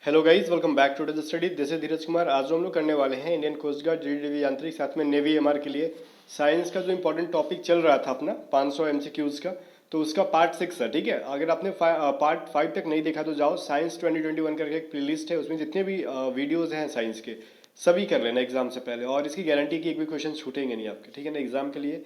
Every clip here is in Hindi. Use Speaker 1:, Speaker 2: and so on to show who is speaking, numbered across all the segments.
Speaker 1: Hello guys, welcome back to the study. This is Dheeraj Kumar. आज हम लोग करने वाले हैं इंडियन कोस्ट गार्ड, जीडीवी यांत्रिक, साथ में नेवी एमआर के लिए साइंस का जो इंपॉर्टेंट टॉपिक चल रहा था अपना 500 एमसीक्यूज का, तो उसका पार्ट 6 है। ठीक है, अगर आपने पार्ट 5 तक नहीं देखा तो जाओ, साइंस 2021 करके एक प्लेलिस्ट है, उसमें जितने भी वीडियोज हैं साइंस के सभी कर लेना एग्जाम से पहले, और इसकी गारंटी की एक भी क्वेश्चन छूटेंगे नहीं आपके। ठीक है ना, एग्जाम के लिए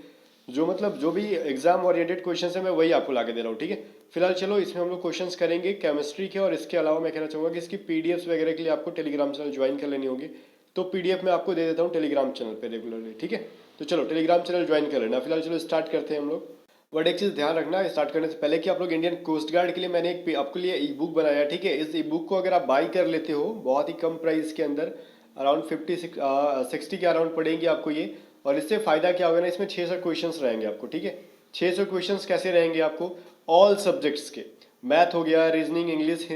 Speaker 1: जो मतलब जो भी एग्जाम ओरिएंटेड क्वेश्चन है मैं वही आपको ला के दे रहा हूँ। ठीक है, फिलहाल चलो इसमें हम लोग क्वेश्चंस करेंगे केमिस्ट्री के, और इसके अलावा मैं कहना चाहूँगा कि इसकी पीडीएफ वगैरह के लिए आपको टेलीग्राम चैनल ज्वाइन कर लेनी होगी। तो पीडीएफ मैं आपको दे देता हूँ टेलीग्राम चैनल पे रेगुलरली। ठीक है, तो चलो टेलीग्राम चैनल ज्वाइन कर लेना। फिलहाल चलो स्टार्ट करते हैं हम लोग। बट एक चीज़ ध्यान रखना स्टार्ट करने से पहले कि आप लोग इंडियन कोस्ट गार्ड के लिए मैंने एक आपके लिए ई बुक बनाया है। ठीक है, इस ई बुक को अगर आप बाई कर लेते हो बहुत ही कम प्राइस के अंदर, अराउंड 60 के अराउंड पड़ेंगे आपको ये। और इससे फ़ायदा क्या होगा ना, इसमें 600 क्वेश्चंस रहेंगे आपको। ठीक है, 600 क्वेश्चंस कैसे रहेंगे आपको, ऑल सब्जेक्ट्स के, मैथ हो गया, रीजनिंग, इंग्लिश,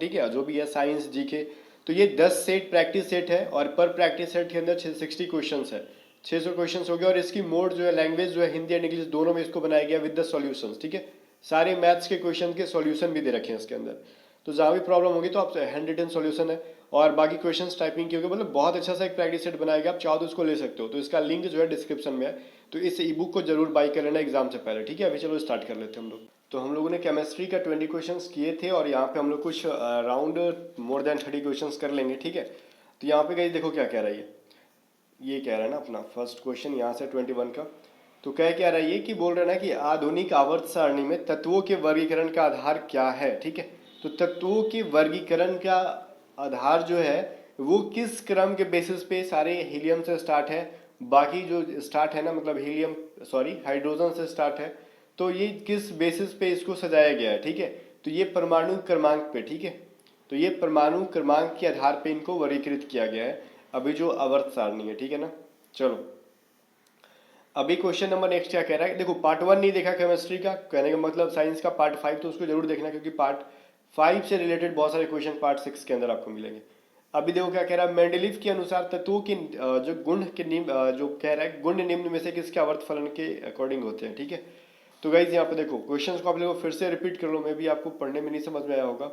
Speaker 1: ठीक है, जो भी है, साइंस, जीके। तो ये 10 सेट प्रैक्टिस सेट है, और पर प्रैक्टिस सेट के अंदर 60 क्वेश्चन है, 600 क्वेश्चन हो गया। और इसकी मोड जो है, लैंग्वेज जो है, हिंदी एंड इंग्लिश दोनों में इसको बनाया गया विद द सॉल्यूशंस। ठीक है, सारे मैथ्स के क्वेश्चन के सॉल्यूशन भी दे रखे हैं इसके अंदर, तो जहाँ भी प्रॉब्लम होगी तो आप हैंड रिटन सॉल्यूशन है, और बाकी क्वेश्चंस टाइपिंग की होगी। मतलब बहुत अच्छा सा एक प्रैक्टिस सेट बनाएगा, आप चाहो तो उसको ले सकते हो। तो इसका लिंक जो है डिस्क्रिप्शन में है, तो इस ई बुक को जरूर बाई कर लेना एग्जाम से पहले। ठीक है, अभी चलो स्टार्ट कर लेते हैं हम लोग। तो हम लोगों ने केमिस्ट्री का 20 क्वेश्चंस किए थे, और यहाँ पे हम लोग कुछ अराउंड मोर देन 30 क्वेश्चंस कर लेंगे। ठीक है, तो यहाँ पे गाइस देखो क्या कह रहा है ये कह रहा है ना अपना फर्स्ट क्वेश्चन यहाँ से 21 का। तो क्या रहा है ये, कि बोल रहा है ना कि आधुनिक आवर्त सारणी में तत्वों के वर्गीकरण का आधार क्या है। ठीक है, तो तत्वों के वर्गीकरण का आधार जो है वो किस क्रम के बेसिस पे, सारे हीलियम से स्टार्ट है, बाकी जो स्टार्ट है ना, मतलब हीलियम, सॉरी, हाइड्रोजन से स्टार्ट है, तो ये किस बेसिस पे इसको सजाया गया है। ठीक है, तो ये परमाणु क्रमांक पे। ठीक है, तो ये परमाणु क्रमांक के आधार पे इनको वर्गीकृत किया गया है, अभी जो आवर्त सारणी है। ठीक है ना, चलो अभी क्वेश्चन नंबर नेक्स्ट क्या कह रहा है। देखो पार्ट 1 नहीं देखा केमिस्ट्री का, कहने का मतलब साइंस का पार्ट 5, तो उसको जरूर देखना, क्योंकि पार्ट 5 से रिलेटेड बहुत सारे क्वेश्चन पार्ट 6 के अंदर आपको मिलेंगे। अभी देखो क्या कह रहा है, मेंडलीव के अनुसार तत्वों की जो गुण के निम्न, जो कह रहा है गुण निम्न में से किसके आवर्त फलन के अकॉर्डिंग होते हैं। ठीक है, तो गाइज यहाँ पे देखो क्वेश्चंस को आप लोगों को फिर से रिपीट कर लो, मे भी आपको पढ़ने में नहीं समझ में आया होगा।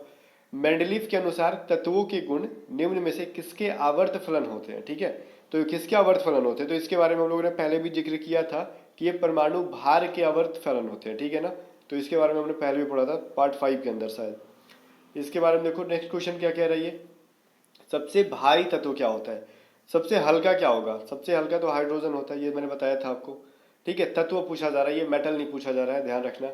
Speaker 1: मेंडलीव के अनुसार तत्वों के गुण निम्न में से किसके आवर्त फलन होते हैं। ठीक है, तो किसके आवर्त फलन होते हैं, तो इसके बारे में हम लोगों ने पहले भी जिक्र किया था कि ये परमाणु भार के आवर्त फलन होते हैं। ठीक है ना, तो इसके बारे में हमने पहले भी पढ़ा था पार्ट 5 के अंदर शायद। इसके बारे में देखो नेक्स्ट क्वेश्चन क्या कह रही है, सबसे भारी तत्व क्या होता है, सबसे हल्का क्या होगा। सबसे हल्का तो हाइड्रोजन होता है, ये मैंने बताया था आपको। ठीक है, तत्व पूछा जा रहा है, ये मेटल नहीं पूछा जा रहा है, ध्यान रखना।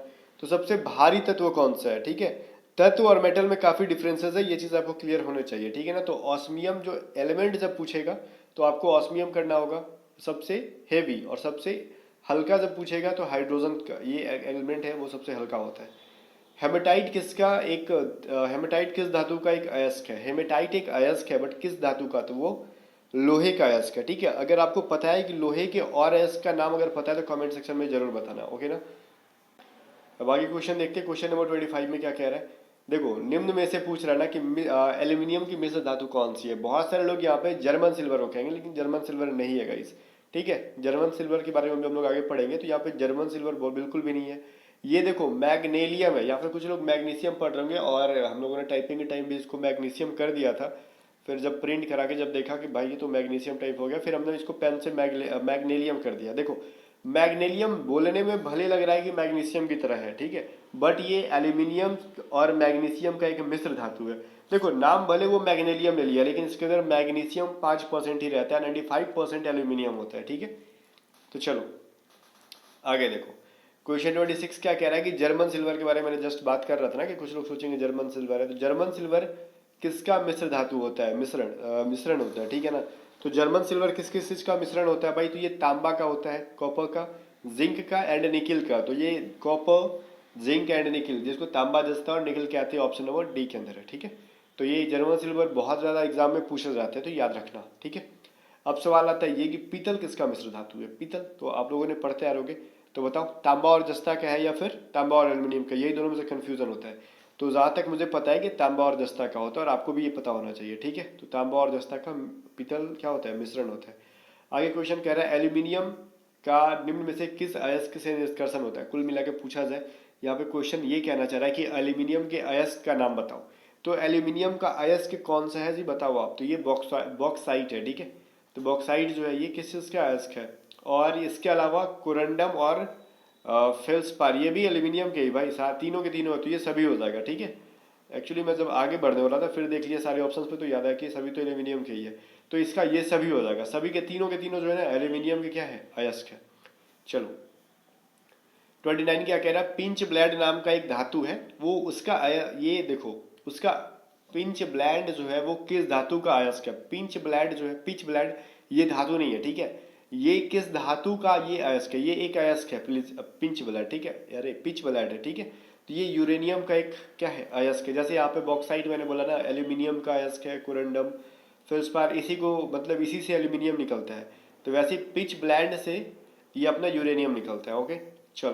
Speaker 1: तो सबसे भारी तत्व कौन सा है। ठीक है, तत्व और मेटल में काफी डिफरेंसेस है, ये चीज आपको क्लियर होने चाहिए। ठीक है ना, तो ऑस्मियम जो एलिमेंट जब पूछेगा तो आपको ऑस्मियम करना होगा सबसे हेवी, और सबसे हल्का जब पूछेगा तो हाइड्रोजन का ये एलिमेंट है वो सबसे हल्का होता है। हेमेटाइट किसका एक हेमेटाइट किस धातु का एक अयस्क है। हेमेटाइट एक अयस्क है, बट किस धातु का, तो वो लोहे का अयस्क है। ठीक है, अगर आपको पता है कि लोहे के और अयस्क का नाम अगर पता है तो कमेंट सेक्शन में जरूर बताना। ओके ना, अब आगे क्वेश्चन देखते हैं। क्वेश्चन नंबर 25 में क्या कह रहा है, देखो निम्न में से पूछ रहा है ना कि एल्यूमिनियम की मिश्र धातु कौन सी है। बहुत सारे लोग यहाँ पे जर्मन सिल्वर को कहेंगे, लेकिन जर्मन सिल्वर नहीं है गाइस। ठीक है, जर्मन सिल्वर के बारे में भी हम लोग आगे पढ़ेंगे, तो यहाँ पे जर्मन सिल्वर बिल्कुल भी नहीं है। ये देखो मैग्नेलियम है, या फिर कुछ लोग मैग्नीशियम पढ़ रहे होंगे, और हम लोगों ने टाइपिंग के टाइम भी इसको मैग्नीशियम कर दिया था। फिर जब प्रिंट करा के जब देखा कि भाई ये तो मैग्नीशियम टाइप हो गया, फिर हमने इसको पेन से मैग्नेलियम कर दिया। देखो मैग्नीलियम बोलने में भले लग रहा है कि मैग्नीशियम की तरह है, ठीक है, बट ये एल्यूमिनियम और मैग्नीशियम का एक मिश्र धातु है। देखो नाम भले वो मैग्नीलियम ले लिया, लेकिन इसके अंदर मैग्नीशियम 5% ही रहता है, 95% एल्यूमिनियम होता है। ठीक है, तो चलो आगे देखो क्वेश्चन 26 क्या कह रहा है कि जर्मन सिल्वर के बारे में मैंने जस्ट बात कर रहा था ना, कि कुछ लोग सोचेंगे जर्मन सिल्वर है, तो जर्मन सिल्वर किसका मिश्र धातु होता है, मिश्रण होता है। ठीक है ना, तो जर्मन सिल्वर किस किस चीज का मिश्रण होता है भाई, तो ये तांबा का होता है, कॉपर का, जिंक का एंड निकिल का। तो ये कॉपर, जिंक एंड निकिल, जिसको तांबा जस्ता और निकिल कहते हैं, ऑप्शन नंबर डी के अंदर है। ठीक है, तो ये जर्मन सिल्वर बहुत ज्यादा एग्जाम में पूछे जाते हैं, तो याद रखना। ठीक है, अब सवाल आता है ये कि पीतल किसका मिश्र धातु है। पीतल तो आप लोगों ने पढ़ते आ रहोगे, तो बताओ तांबा और जस्ता का है या फिर तांबा और एल्यूमिनियम का, यही दोनों में से कंफ्यूजन होता है। तो जहां तक मुझे पता है कि तांबा और जस्ता का होता है, और आपको भी ये पता होना चाहिए। ठीक है, तो तांबा और जस्ता का पीतल क्या होता है, मिश्रण होता है। आगे क्वेश्चन कह रहा है एल्यूमिनियम का निम्न में से किस अयस्क से निष्कर्षण होता है। कुल मिला के पूछा जाए, यहाँ पे क्वेश्चन ये कहना चाह रहा है कि एल्यूमिनियम के अयस्क का नाम बताओ। तो एल्यूमिनियम का अयस्क कौन सा है जी, बताओ आप। तो ये बॉक्साइट है, ठीक है। तो बॉक्साइट जो है ये किस चीज़ का अयस्क है। और इसके अलावा कोरंडम और फेल्सपार ये भी एल्यूमिनियम के ही भाई, तीनों के तीनों है, तो ये सभी हो जाएगा, ठीक है। एक्चुअली मैं जब आगे बढ़ने वाला था फिर देख लिया सारे ऑप्शंस पे, तो याद है कि सभी तो एल्यूमिनियम के ही है। तो इसका ये सभी हो जाएगा, सभी के तीनों जो है ना एल्यूमिनियम के क्या है, अयस्क है। चलो 29 क्या कह रहा है, पिंच ब्लेड नाम का एक धातु है, वो उसका ये देखो उसका पिंच ब्लेड जो है वो किस धातु का अयस्क है। पिंच ब्लेड जो है, पिच ब्लेड ये धातु नहीं है, ठीक है। ये किस धातु का ये अयस्क है, ये एक अयस्क है पिंच ब्लेड, ठीक है। अरे पिच ब्लेड है, ठीक है। तो ये यूरेनियम का एक क्या है, अयस्क है। जैसे यहाँ पे बॉक्साइट मैंने बोला ना एल्यूमिनियम का अयस्क है, कोरंडम फेल्सपार, इसी को मतलब इसी से एल्यूमिनियम निकलता है। तो वैसे पिच ब्लेंड से ये अपना यूरेनियम निकलता है। ओके चलो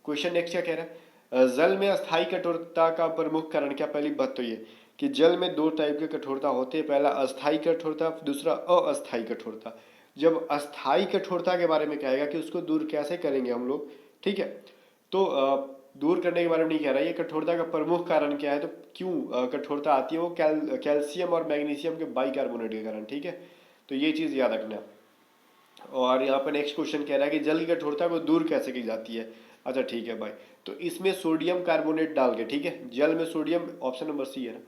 Speaker 1: क्वेश्चन नेक्स्ट क्या कह रहा है, जल में अस्थाई कठोरता का प्रमुख कारण क्या। पहली बात तो ये कि जल में दो टाइप के कठोरता होते हैं, पहला अस्थाई कठोरता, दूसरा अस्थाई कठोरता। जब अस्थाई कठोरता के बारे में कहेगा कि उसको दूर कैसे करेंगे हम लोग, ठीक है। तो दूर करने के बारे में नहीं कह रहा, ये कठोरता का प्रमुख कारण क्या है, तो क्यों कठोरता आती है, वो कैल्शियम और मैग्नीशियम के बाइकार्बोनेट के कारण, ठीक है। तो ये चीज़ याद रखना। और यहाँ पर नेक्स्ट क्वेश्चन कह रहा है कि जल की कठोरता को दूर कैसे की जाती है। अच्छा ठीक है भाई, तो इसमें सोडियम कार्बोनेट डाल के, ठीक है, जल में सोडियम, ऑप्शन नंबर सी है ना,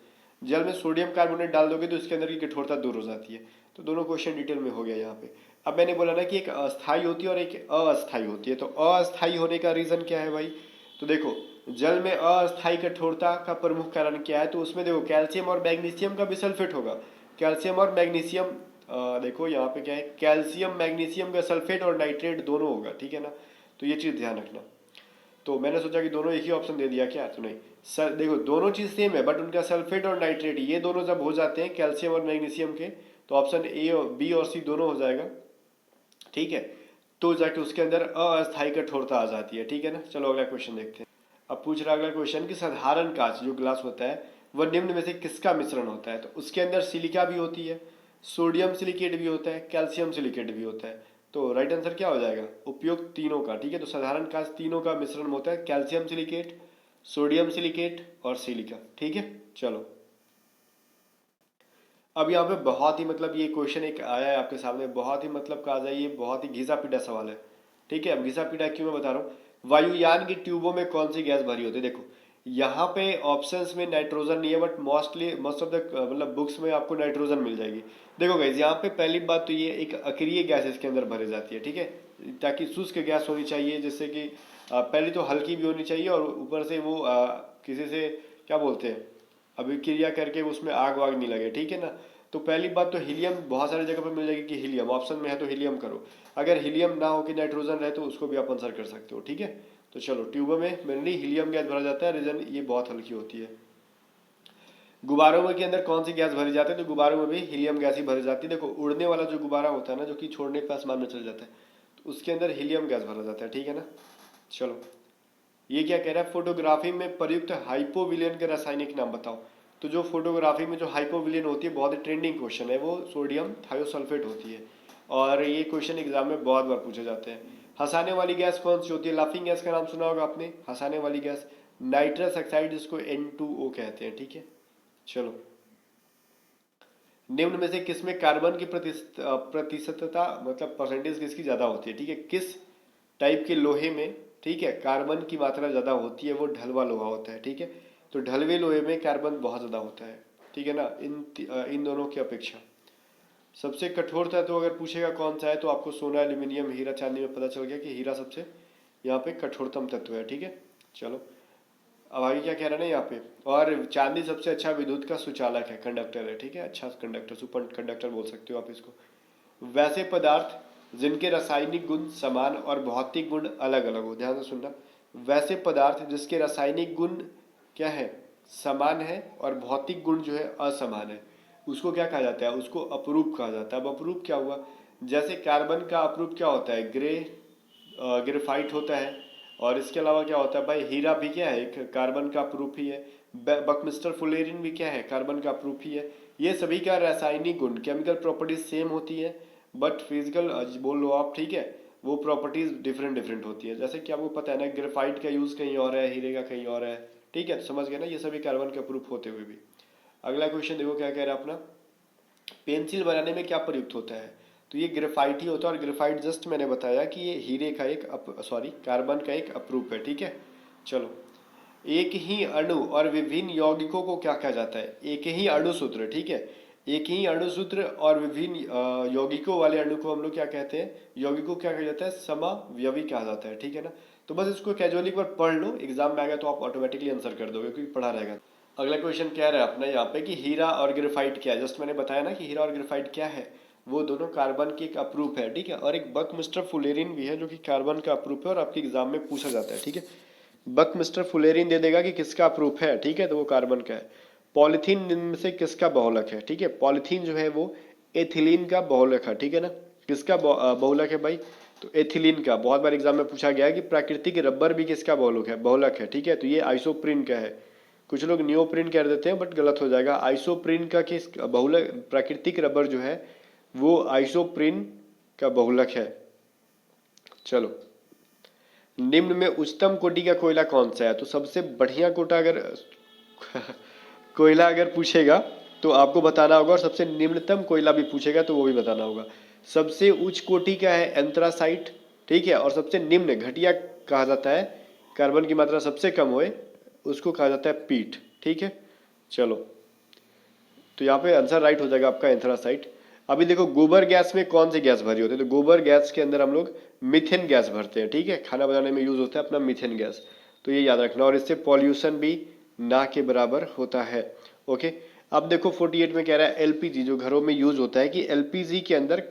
Speaker 1: जल में सोडियम कार्बोनेट डाल दोगे तो इसके अंदर की कठोरता दूर हो जाती है। तो दोनों क्वेश्चन डिटेल में हो गया यहाँ पे। अब मैंने बोला ना कि एक अस्थाई होती है और एक अस्थाई होती है, तो अस्थाई होने का रीज़न क्या है भाई। तो देखो जल में अस्थाई कठोरता का प्रमुख कारण क्या है, तो उसमें देखो कैल्शियम और मैग्नीशियम का भी सल्फेट होगा। कैल्शियम और मैग्नीशियम देखो यहाँ पे क्या है, कैल्शियम मैग्नीशियम का सल्फेट और नाइट्रेट दोनों होगा, ठीक है ना। तो ये चीज़ ध्यान रखना। तो मैंने सोचा कि दोनों एक ही ऑप्शन दे दिया क्या, तो नहीं सर, देखो दोनों चीज़ सेम है, बट उनका सल्फेट और नाइट्रेट ये दोनों जब हो जाते हैं कैल्शियम और मैग्नीशियम के, तो ऑप्शन ए और बी और सी दोनों हो जाएगा, ठीक है। तो जाके उसके अंदर अस्थायी कठोरता आ जाती है, ठीक है ना। चलो अगला क्वेश्चन देखते हैं। अब पूछ रहा अगला क्वेश्चन कि साधारण कांच जो ग्लास होता है वह निम्न में से किसका मिश्रण होता है। तो उसके अंदर सिलिका भी होती है, सोडियम सिलिकेट भी होता है, कैल्शियम सिलिकेट भी होता है। तो राइट आंसर क्या हो जाएगा, उपयुक्त तीनों का, ठीक है। तो साधारण कांच तीनों का मिश्रण होता है, कैल्शियम सिलिकेट, सोडियम सिलिकेट और सिलिका, ठीक है। चलो अब यहाँ पे बहुत ही मतलब ये क्वेश्चन एक आया है आपके सामने, बहुत ही मतलब कहा जाए ये बहुत ही घिसा पिटा सवाल है, ठीक है। अब घिसा पिटा क्यों मैं बता रहा हूँ, वायुयान की ट्यूबों में कौन सी गैस भरी होती है। देखो यहाँ पे ऑप्शंस में नाइट्रोजन नहीं है, बट मोस्ट ऑफ द मतलब बुक्स में आपको नाइट्रोजन मिल जाएगी। देखो गाइस यहाँ पे पहली बात तो ये एक अक्रिय गैस इसके अंदर भरी जाती है, ठीक है, ताकि शुष्क गैस होनी चाहिए, जिससे कि पहली तो हल्की भी होनी चाहिए और ऊपर से वो किसी से क्या बोलते हैं अभिक्रिया करके उसमें आग वाग नहीं लगे, ठीक है ना। तो पहली बात तो हीलियम बहुत सारी जगह पर मिल जाएगी कि हीलियम ऑप्शन में है तो हीलियम करो, अगर हीलियम ना हो कि नाइट्रोजन रहे तो उसको भी आप आंसर कर सकते हो, ठीक है। तो चलो ट्यूबों में मेनली हीलियम गैस भरा जाता है, रीजन ये बहुत हल्की होती है। गुब्बारों में के अंदर कौन सी गैस भरी जाती है, तो गुब्बारों में भी हीलियम गैस ही भरी जाती है। देखो उड़ने वाला जो गुब्बारा होता है ना, जो कि छोड़ने पे आसमान में चल जाता है, तो उसके अंदर हीलियम गैस भरा जाता है, ठीक है ना। चलो ये क्या कह रहा है, फोटोग्राफी में प्रयुक्त हाइपोविलियन के रासायनिक नाम बताओ। तो जो फोटोग्राफी में जो हाइपोविलियन होती है, बहुत ही ट्रेंडिंग क्वेश्चन है, वो सोडियम थायोसल्फेट होती है, और ये क्वेश्चन एग्जाम में बहुत बार पूछे जाते हैं। हंसाने वाली गैस कौन सी होती है, लाफिंग गैस का नाम सुना होगा आपने, हंसाने वाली गैस नाइट्रस ऑक्साइड, जिसको N2O कहते हैं, ठीक है। चलो निम्न में से किसमें कार्बन की प्रतिशतता मतलब परसेंटेज किसकी ज्यादा होती है, ठीक है, किस टाइप के लोहे में, ठीक है, कार्बन की मात्रा ज़्यादा होती है, वो ढलवा लोहा होता है, ठीक है। तो ढलवे लोहे में कार्बन बहुत ज़्यादा होता है, ठीक है ना, इन दोनों की अपेक्षा। सबसे कठोर तत्व अगर पूछेगा कौन सा है, तो आपको सोना एल्यूमिनियम हीरा चांदी में पता चल गया कि हीरा सबसे यहाँ पे कठोरतम तत्व है, ठीक है। चलो अब आगे क्या कह रहा है ना यहाँ पे, और चांदी सबसे अच्छा विद्युत का सुचालक है, कंडक्टर है, ठीक है, अच्छा कंडक्टर, सुपर कंडक्टर बोल सकते हो आप इसको। वैसे पदार्थ जिनके रासायनिक गुण समान और भौतिक गुण अलग अलग हो, ध्यान से सुनना, वैसे पदार्थ जिसके रासायनिक गुण क्या है, समान है, और भौतिक गुण जो है असमान है, उसको क्या कहा जाता है, उसको अपरूप कहा जाता है। अब अपरूप क्या हुआ, जैसे कार्बन का अपरूप क्या होता है, ग्रेफाइट होता है, और इसके अलावा क्या होता है भाई, हीरा भी क्या है, एक कार्बन का अपरूप ही है, बकमिस्टर फुलेरिन भी क्या है, कार्बन का अपरूप ही है। ये सभी का रासायनिक गुण केमिकल प्रॉपर्टीज सेम होती है, बट फिजिकल बोल लो आप, ठीक है, वो प्रॉपर्टीज डिफरेंट डिफरेंट होती है। जैसे कि आपको पता है ना, ग्रेफाइट का यूज कहीं और है, हीरे का कहीं और है, ठीक है, समझ गए ना, ये सभी कार्बन के अपरूप होते हुए भी। अगला क्वेश्चन देखो क्या कह रहा है अपना, पेंसिल बनाने में क्या प्रयुक्त होता है? तो ये ग्रेफाइट ही होता है, और ग्रेफाइट जस्ट मैंने बताया कि ये हीरे का एक कार्बन का एक अपरूप है, ठीक है। चलो, एक ही अणु और विभिन्न यौगिकों को क्या कहा जाता है? एक ही अणु सूत्र, ठीक है, एक ही अणु सूत्र और विभिन्न यौगिकों वाले अणु को हम लोग क्या कहते हैं? यौगिकों क्या कहा जाता है? समव्यवी कहा जाता है, ठीक है ना। तो बस इसको कैजुअली एक बार पढ़ लो, एग्जाम में आएगा तो आप ऑटोमेटिकली आंसर कर दोगे क्योंकि पढ़ा रहेगा। अगला क्वेश्चन कह रहा है अपना यहाँ पे कि हीरा और ग्रेफाइट क्या है? जस्ट मैंने बताया ना कि हीरा और ग्रेफाइट क्या है, वो दोनों कार्बन के एक अपरूप है, ठीक है। और एक बकमिस्टर फुलेरिन भी है जो कि कार्बन का अपरूप है और आपके एग्जाम में पूछा जाता है, ठीक है। बकमिस्टर फुलेरिन दे देगा कि किसका अपरूप है, ठीक है, तो वो कार्बन का है। पॉलिथीन निम्न में से किसका बहुलक है? ठीक है, पॉलिथीन जो है वो एथिलीन का बहुलक है, ठीक है ना। किसका बहुलक है भाई? तो एथिलीन का। बहुत बार एग्जाम में पूछा गया है कि प्राकृतिक रबर भी किसका बहुलक है, ठीक है, तो ये आइसोप्रीन का है। कुछ लोग नियोप्रीन कह देते हैं बट गलत हो जाएगा। आइसोप्रीन का किस बहुलक, प्राकृतिक रबर जो है वो आइसोप्रीन का बहुलक है। चलो, निम्न में उच्चतम कोटि का कोयला कौन सा है? तो सबसे बढ़िया कोटा अगर कोयला अगर पूछेगा तो आपको बताना होगा, और सबसे निम्नतम कोयला भी पूछेगा तो वो भी बताना होगा। सबसे उच्च कोटि का है एंथ्रासाइट, ठीक है, और सबसे निम्न घटिया कहा जाता है, कार्बन की मात्रा सबसे कम होए उसको कहा जाता है पीट, ठीक है। चलो, तो यहाँ पे आंसर राइट हो जाएगा आपका एंथ्रासाइट। अभी देखो, गोबर गैस में कौन सी गैस भरी होती है? तो गोबर गैस के अंदर हम लोग मीथेन गैस भरते हैं, ठीक है, खाना बनाने में यूज होता है अपना मीथेन गैस, तो ये याद रखना। और इससे पॉल्यूशन भी ना के बराबर होता है, ओके। अब देखो 48 में कह रहा है एलपीजी जो घरों में यूज होता है, कि एलपीजी के अंदर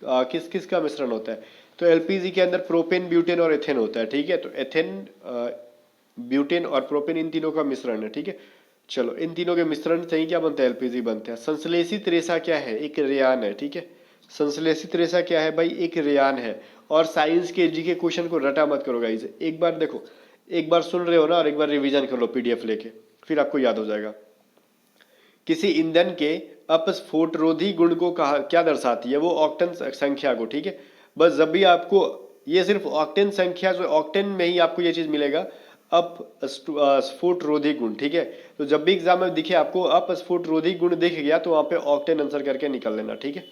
Speaker 1: किस किस का मिश्रण होता है? तो एलपीजी के अंदर प्रोपेन, ब्यूटेन और एथेन होता है, ठीक है। तो एथेन, ब्यूटेन और प्रोपेन इन तीनों का मिश्रण है, ठीक है। चलो, इन तीनों के मिश्रण से ही क्या बनता है? एलपीजी बनता है। संश्लेषित रेशा क्या है? एक रेयान है, ठीक है। संश्लेषित रेशा क्या है भाई? एक रेयान है। और साइंस के जी के क्वेश्चन को रटा मत करो गाइस, एक बार देखो, एक बार सुन रहे हो ना, और एक बार रिवीजन कर लो पीडीएफ लेके, फिर आपको याद हो जाएगा। किसी ईंधन के अपस्फोटरोधी गुण को कहा क्या दर्शाती है? वो ऑक्टेन संख्या को, ठीक है। बस जब भी आपको ये सिर्फ ऑक्टेन संख्या, जो ऑक्टेन में ही आपको ये चीज मिलेगा, अपस्फोटरोधी गुण, ठीक है। तो जब भी एग्जाम में दिखे आपको अपस्फोटरोधी गुण दिख गया तो वहां पे ऑक्टेन आंसर करके निकल लेना, ठीक है।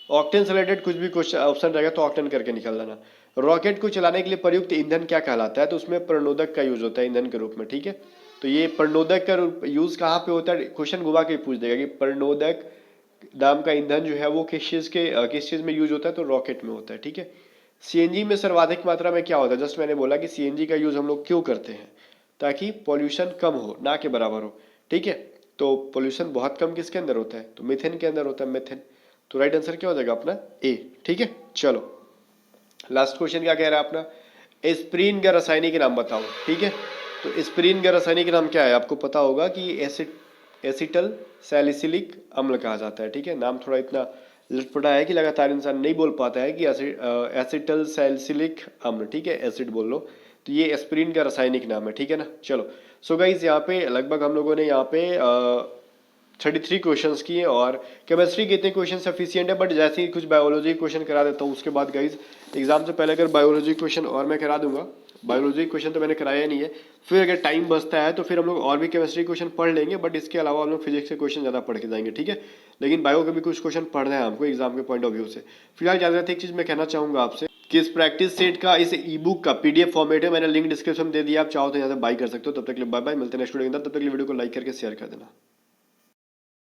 Speaker 1: ऑक्टेन से रिलेटेड कुछ भी क्वेश्चन ऑप्शन रहेगा तो ऑक्टेन करके निकल लेना। रॉकेट को चलाने के लिए प्रयुक्त ईंधन क्या कहलाता है? तो उसमें प्रणोदक का यूज होता है ईंधन के रूप में, ठीक है। तो ये प्रणोदक का यूज कहाँ पे होता है? क्वेश्चन घुमा के पूछ देगा कि प्रणोदक नाम का ईंधन जो है वो किस चीज में यूज होता है? तो रॉकेट में होता है, ठीक है। सीएनजी में सर्वाधिक मात्रा में क्या होता है? जस्ट मैंने बोला कि सीएनजी का यूज हम लोग क्यों करते हैं? ताकि पॉल्यूशन कम हो, ना के बराबर हो, ठीक है। तो पॉल्यूशन बहुत कम किसके अंदर होता है? तो मीथेन के अंदर होता है, मीथेन। तो राइट आंसर क्या हो जाएगा अपना? ए, ठीक है। चलो, लास्ट क्वेश्चन क्या कह रहा है अपना, एस्प्रीन का रासायनिक नाम बताओ, ठीक है। तो एस्प्रीन का रासायनिक नाम क्या है? आपको पता होगा कि एसिटल सैलिसिलिक अम्ल कहा जाता है, ठीक है। नाम थोड़ा इतना लटपटा है कि लगातार इंसान नहीं बोल पाता है कि एसिटल सैलिसिलिक अम्ल, ठीक है, एसिड बोल लो। तो ये एस्प्रीन का रासायनिक नाम है, ठीक है ना। चलो, सो गाइज यहाँ पे लगभग हम लोगों ने यहाँ पे 33 क्वेश्चंस किए, और केमिस्ट्री के इतने क्वेश्चन सफिशिएंट है, बट जैसे ही कुछ बायोलॉजी क्वेश्चन करा देता हूँ उसके बाद गाइज एग्जाम से पहले अगर बायोलॉजी क्वेश्चन और मैं करा दूंगा, बायोलॉजी क्वेश्चन तो मैंने कराया नहीं है, फिर अगर टाइम बचता है तो फिर हम लोग और भी केमिस्ट्री क्वेश्चन पढ़ लेंगे, बट इसके अलावा हम लोग फिजिक्स के क्वेश्चन ज़्यादा पढ़ के जाएंगे, ठीक है। लेकिन बायो के भी कुछ क्वेश्चन पढ़ना है हमको एग्जाम के पॉइंट ऑफ व्यू से। फिलहाल ज़्यादा एक चीज़ मैं कहना चाहूँगा आपसे कि इस प्रैक्टिस सेट का, इस ई बुक का पीडीएफ फॉर्मेट है, मैंने लिंक डिस्क्रिप्शन में दे दिया, आप चाहो तो यहाँ से बाई कर सकते हो। तब तक के लिए बाय बाय, मिलते हैं नेक्स्ट वीडियो के अंदर, तब तक के लिए वीडियो को लाइक करके शेयर कर देना।